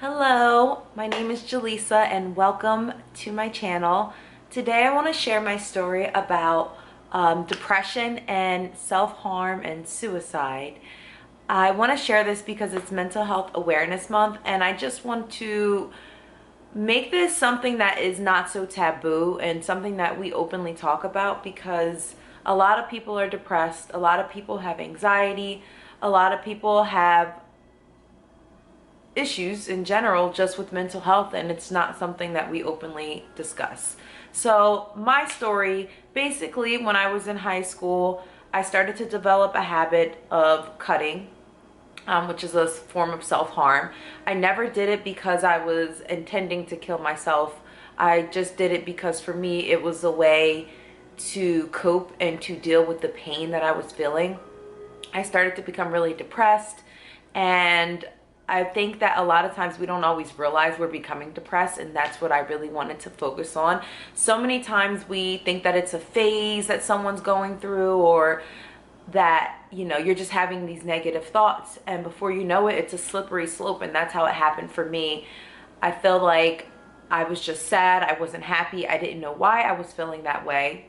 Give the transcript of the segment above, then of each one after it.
Hello, my name is Jaleesa and welcome to my channel. Today I want to share my story about depression and self-harm and suicide. I want to share this because it's Mental Health Awareness Month, and I just want to make this something that is not so taboo and something that we openly talk about, because a lot of people are depressed, a lot of people have anxiety, a lot of people have issues in general just with mental health, and it's not something that we openly discuss. So my story, basically, when I was in high school, I started to develop a habit of cutting, which is a form of self-harm. I never did it because I was intending to kill myself. I just did it because for me it was a way to cope and to deal with the pain that I was feeling. I started to become really depressed, and I think that a lot of times we don't always realize we're becoming depressed, and that's what I really wanted to focus on. So many times we think that it's a phase that someone's going through, or that, you know, you're just having these negative thoughts, and before you know it, it's a slippery slope. And that's how it happened for me. I feel like I was just sad, I wasn't happy, I didn't know why I was feeling that way.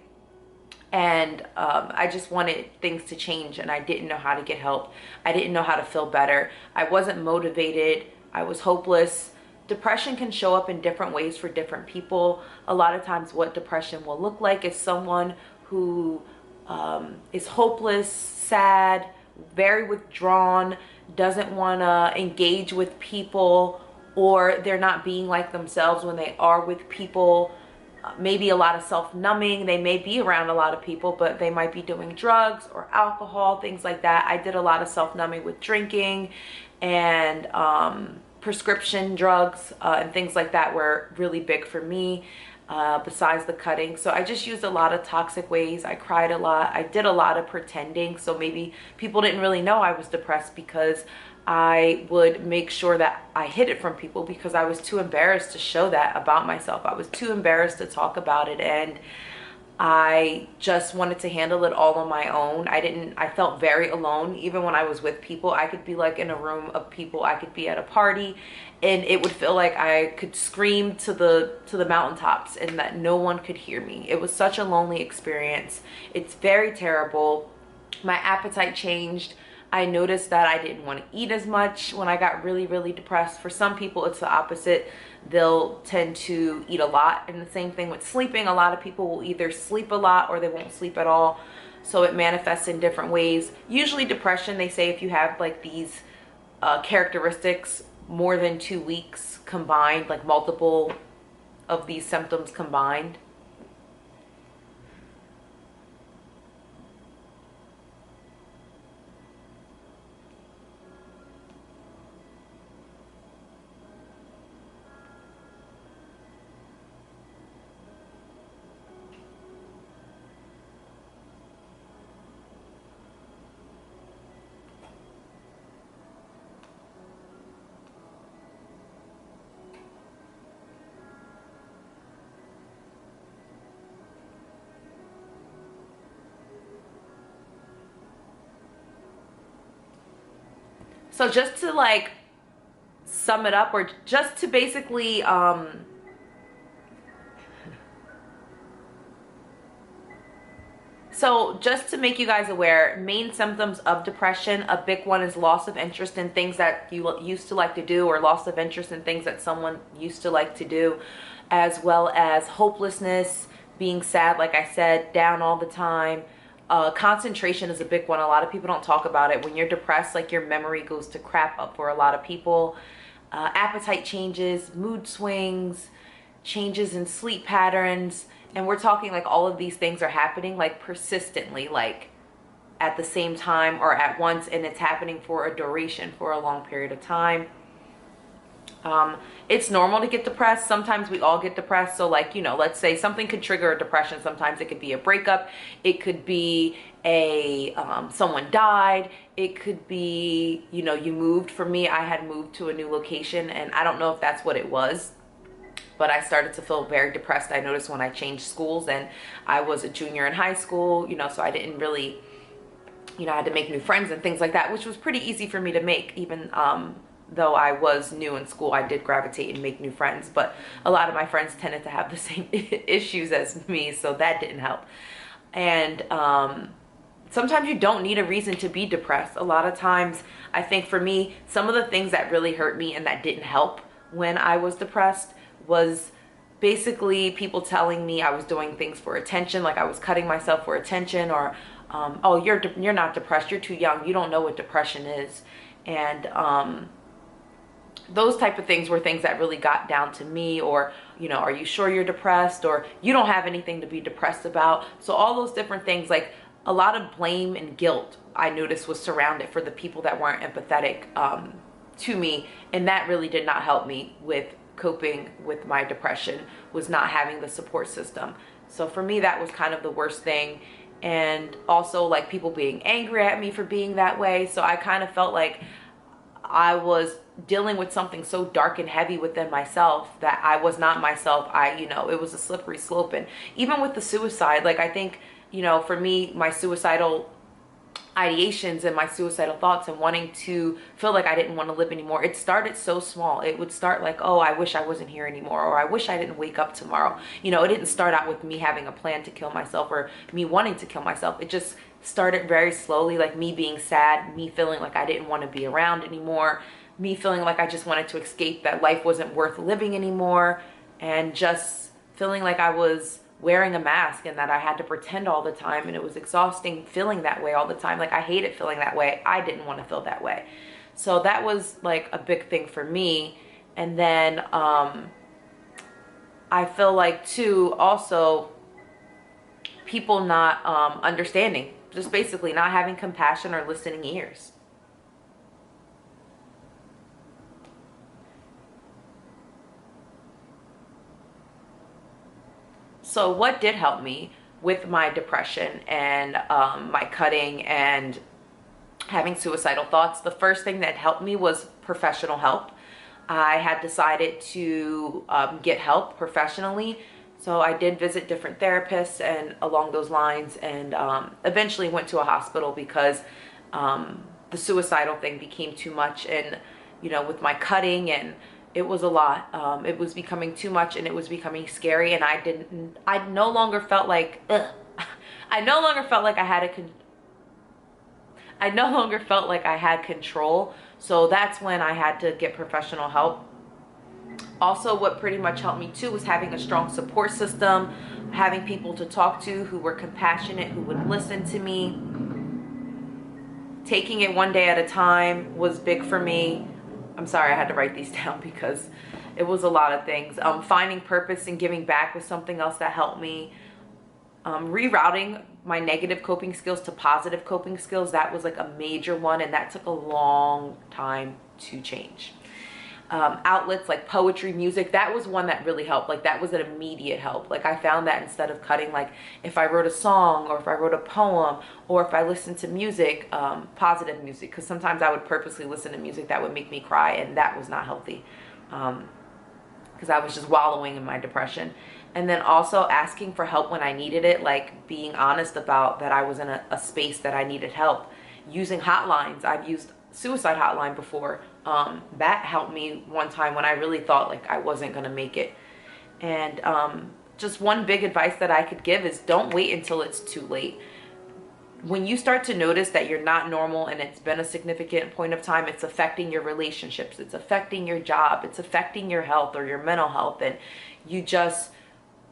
And I just wanted things to change, and I didn't know how to get help. I didn't know how to feel better. I wasn't motivated. I was hopeless. Depression can show up in different ways for different people. A lot of times what depression will look like is someone who is hopeless, sad, very withdrawn, doesn't want to engage with people, or they're not being like themselves when they are with people. Maybe a lot of self-numbing. They may be around a lot of people, but they might be doing drugs or alcohol, things like that. I did a lot of self-numbing with drinking, and prescription drugs and things like that were really big for me, besides the cutting. So I just used a lot of toxic ways. I cried a lot. I did a lot of pretending. So maybe people didn't really know I was depressed, because I would make sure that I hid it from people, because I was too embarrassed to show that about myself. I was too embarrassed to talk about it, and I just wanted to handle it all on my own. I felt very alone. Even when I was with people, I could be like in a room of people, I could be at a party, and it would feel like I could scream to the mountaintops and that no one could hear me. It was such a lonely experience. It's very terrible. My appetite changed. I noticed that I didn't want to eat as much when I got really, really depressed. For some people, it's the opposite. They'll tend to eat a lot. And the same thing with sleeping. A lot of people will either sleep a lot or they won't sleep at all. So it manifests in different ways. Usually depression, they say if you have like these characteristics more than 2 weeks combined, like multiple of these symptoms combined. So just to like sum it up, or just to basically so just to make you guys aware, main symptoms of depression, a big one is loss of interest in things that you used to like to do, or loss of interest in things that someone used to like to do, as well as hopelessness, being sad, like I said, down all the time. Concentration is a big one. A lot of people don't talk about it. When you're depressed, like, your memory goes to crap up for a lot of people. Appetite changes, mood swings, changes in sleep patterns. And we're talking like all of these things are happening like persistently, like at the same time or at once, and it's happening for a duration, for a long period of time. It's normal to get depressed. Sometimes we all get depressed. So like, you know, let's say something could trigger a depression. Sometimes it could be a breakup. It could be someone died. It could be, you know, you moved. For me, I had moved to a new location, and I don't know if that's what it was, but I started to feel very depressed. I noticed when I changed schools, and I was a junior in high school, you know, so I didn't really, you know, I had to make new friends and things like that, which was pretty easy for me to make, even though I was new in school, I did gravitate and make new friends, but a lot of my friends tended to have the same issues as me, so that didn't help. And sometimes you don't need a reason to be depressed. A lot of times, I think for me, some of the things that really hurt me and that didn't help when I was depressed was basically people telling me I was doing things for attention, like I was cutting myself for attention, or oh, you're not depressed, you're too young, you don't know what depression is. And those type of things were things that really got down to me. Or, you know, are you sure you're depressed? Or you don't have anything to be depressed about. So all those different things, like a lot of blame and guilt, I noticed was surrounded for the people that weren't empathetic to me. And that really did not help me with coping with my depression, was not having the support system. So for me, that was kind of the worst thing. And also like people being angry at me for being that way. So I kind of felt like I was dealing with something so dark and heavy within myself that I was not myself. You know, it was a slippery slope. And even with the suicide, like I think, you know, for me, my suicidal ideations and my suicidal thoughts and wanting to feel like I didn't want to live anymore, it started so small. It would start like, oh, I wish I wasn't here anymore, or I wish I didn't wake up tomorrow. You know, it didn't start out with me having a plan to kill myself or me wanting to kill myself. It just started very slowly, like me being sad, me feeling like I didn't want to be around anymore, me feeling like I just wanted to escape, that life wasn't worth living anymore, and just feeling like I was wearing a mask and that I had to pretend all the time. And it was exhausting feeling that way all the time. Like I hated feeling that way. I didn't want to feel that way. So that was like a big thing for me. And then I feel like too, also people not understanding, just basically not having compassion or listening ears. So what did help me with my depression and my cutting and having suicidal thoughts? The first thing that helped me was professional help. I had decided to get help professionally. So I did visit different therapists and along those lines, and eventually went to a hospital because the suicidal thing became too much. And, you know, with my cutting, and it was a lot. It was becoming too much, and it was becoming scary. And I no longer felt like, I no longer felt like I had control. So that's when I had to get professional help. Also, what pretty much helped me too was having a strong support system, having people to talk to who were compassionate, who would listen to me. Taking it one day at a time was big for me. I'm sorry, I had to write these down because it was a lot of things. Finding purpose and giving back was something else that helped me. Rerouting my negative coping skills to positive coping skills, that was like a major one, and that took a long time to change. Outlets like poetry, music, that was one that really helped. Like that was an immediate help. Like I found that instead of cutting, like if I wrote a song or if I wrote a poem or if I listened to music, positive music, because sometimes I would purposely listen to music that would make me cry, and that was not healthy because I was just wallowing in my depression. And then also asking for help when I needed it, like being honest about that I was in a space that I needed help. Using hotlines. I've used suicide hotline before. That helped me one time when I really thought like I wasn't gonna make it. And just one big advice that I could give is don't wait until it's too late. When you start to notice that you're not normal and it's been a significant point of time, it's affecting your relationships, it's affecting your job, it's affecting your health or your mental health, and you just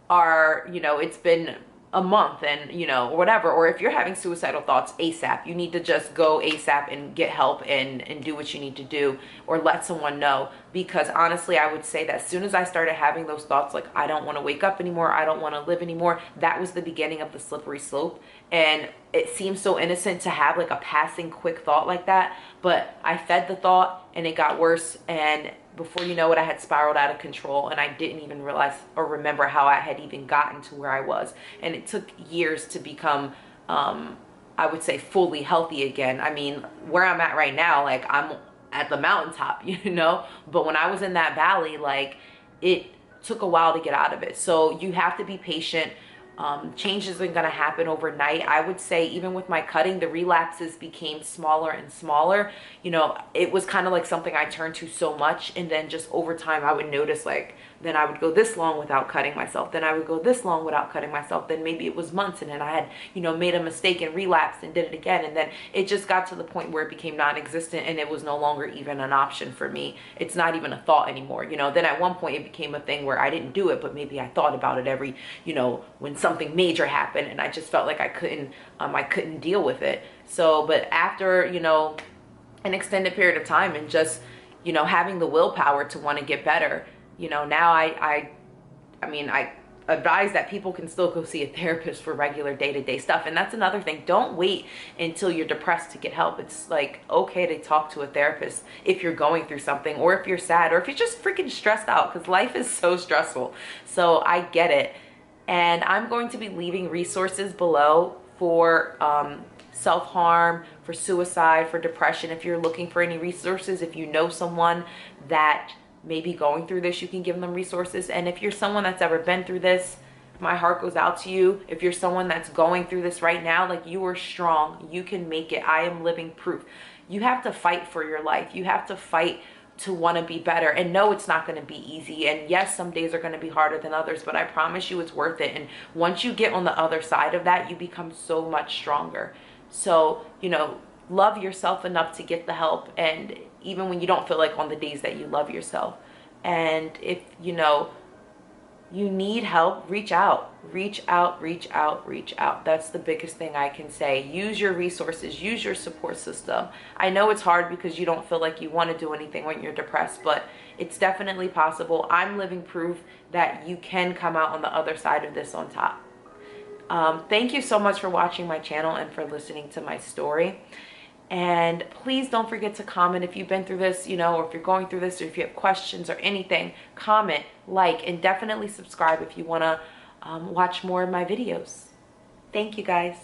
are, you know, it's been a month and, you know, or whatever, or if you're having suicidal thoughts, ASAP, you need to just go ASAP and get help and do what you need to do, or let someone know. Because honestly, I would say that as soon as I started having those thoughts, like I don't want to wake up anymore, I don't want to live anymore, that was the beginning of the slippery slope. And it seems so innocent to have like a passing quick thought like that, but I fed the thought and it got worse, and before you know it, I had spiraled out of control, and I didn't even realize or remember how I had even gotten to where I was. And it took years to become, I would say, fully healthy again. I mean, where I'm at right now, like I'm at the mountaintop, you know, but when I was in that valley, like it took a while to get out of it. So you have to be patient. Change isn't going to happen overnight. I would say even with my cutting, the relapses became smaller and smaller. You know, it was kind of like something I turned to so much, and then just over time I would notice, like, then I would go this long without cutting myself, then I would go this long without cutting myself, then maybe it was months, and then I had, you know, made a mistake and relapsed and did it again, and then it just got to the point where it became non-existent and it was no longer even an option for me. It's not even a thought anymore, you know. Then at one point it became a thing where I didn't do it, but maybe I thought about it every, you know, when something major happened, and I just felt like I couldn't deal with it. So, but after, you know, an extended period of time and just, you know, having the willpower to want to get better, you know, now I mean, I advise that people can still go see a therapist for regular day-to-day stuff. And that's another thing. Don't wait until you're depressed to get help. It's like okay to talk to a therapist if you're going through something, or if you're sad, or if you're just freaking stressed out, because life is so stressful. So I get it. And I'm going to be leaving resources below for self-harm, for suicide, for depression. If you're looking for any resources, if you know someone that may be going through this, you can give them resources. And if you're someone that's ever been through this, my heart goes out to you. If you're someone that's going through this right now, like, you are strong, you can make it. I am living proof. You have to fight for your life. You have to fight to want to be better. And no, it's not going to be easy. And yes, some days are going to be harder than others, but I promise you it's worth it. And once you get on the other side of that, you become so much stronger. So, you know, love yourself enough to get the help. And even when you don't feel like, on the days that you love yourself. And if, you know, you need help, reach out, reach out, reach out, reach out. That's the biggest thing I can say. Use your resources, use your support system. I know it's hard because you don't feel like you want to do anything when you're depressed, but it's definitely possible. I'm living proof that you can come out on the other side of this on top. Thank you so much for watching my channel and for listening to my story. And please don't forget to comment if you've been through this, you know, or if you're going through this, or if you have questions or anything. Comment, like, and definitely subscribe if you want to watch more of my videos. Thank you, guys.